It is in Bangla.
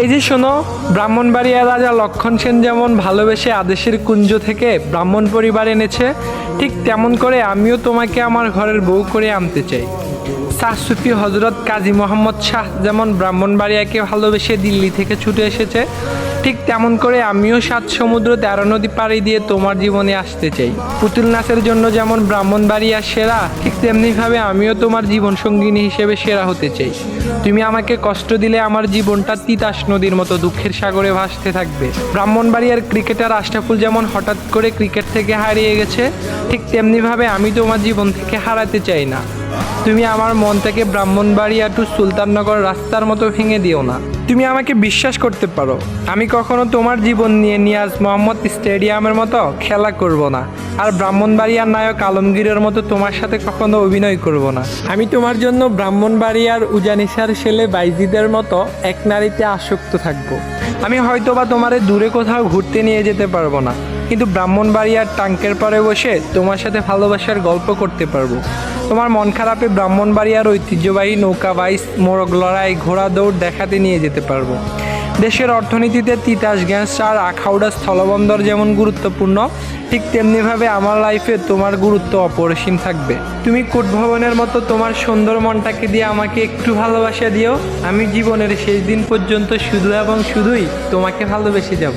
এই যে শোনো, ব্রাহ্মণবাড়িয়ার রাজা লক্ষণ সেন যেমন ভালোবেসে আদেশের কুঞ্জ থেকে ব্রাহ্মণ পরিবার এনেছে, ঠিক তেমন করে আমিও তোমাকে আমার ঘরের বউ করে আনতে চাই। শাহ সুফি হজরত কাজী মোহাম্মদ শাহ যেমন ব্রাহ্মণবাড়িয়াকে ভালোবেসে দিল্লি থেকে ছুটে এসেছে, ঠিক তেমন করে আমিও 7 সমুদ্র 13 নদী পাড়ি দিয়ে তোমার জীবনে আসতে চাই। পুতুল নাচের জন্য যেমন ব্রাহ্মণবাড়িয়া সেরা, ঠিক তেমনিভাবে আমিও তোমার জীবন সঙ্গিনী হিসেবে সেরা হতে চাই। তুমি আমাকে কষ্ট দিলে আমার জীবনটা তিতাস নদীর মতো দুঃখের সাগরে ভাসতে থাকবে। ব্রাহ্মণবাড়িয়ার ক্রিকেটার আশরাফুল যেমন হঠাৎ করে ক্রিকেট থেকে হারিয়ে গেছে, ঠিক তেমনিভাবে আমি তোমার জীবন থেকে হারাতে চাই না। তুমি আমার মন থেকে ব্রাহ্মণবাড়িয়া টু সুলতাননগর রাস্তার মতো ভেঙে দিও না। তুমি আমাকে বিশ্বাস করতে পারো, আমি কখনো তোমার জীবন নিয়ে নিয়াজ মোহাম্মদ স্টেডিয়ামের মতো খেলা করব না, আর ব্রাহ্মণবাড়িয়ার নায়ক আলমগীরের মতো তোমার সাথে কখনো অভিনয় করব না। আমি তোমার জন্য ব্রাহ্মণবাড়িয়ার উজানিসার ছেলে বাইজিদের মতো এক নারীতে আসক্ত থাকবো। আমি হয়তোবা তোমারে দূরে কোথাও ঘুরতে নিয়ে যেতে পারবো না, কিন্তু ব্রাহ্মণবাড়িয়ার টাঙ্কের পাড়ে বসে তোমার সাথে ভালোবাসার গল্প করতে পারবো। তোমার মন খারাপে ব্রাহ্মণবাড়িয়ার ঐতিহ্যবাহী নৌকা বাইচ, মোরগ লড়াই, ঘোড়া দৌড় দেখাতে নিয়ে যেতে পারবো। দেশের অর্থনীতিতে তিতাস গ্যাস আর আখাউড়া স্থলবন্দর যেমন গুরুত্বপূর্ণ, ঠিক তেমনিভাবে আমার লাইফে তোমার গুরুত্ব অপরিসীম থাকবে। তুমি কোট ভবনের মতো তোমার সুন্দর মনটাকে দিয়ে আমাকে একটু ভালোবাসা দিও। আমি জীবনের শেষ দিন পর্যন্ত শুধু এবং শুধুই তোমাকে ভালোবেসে যাব।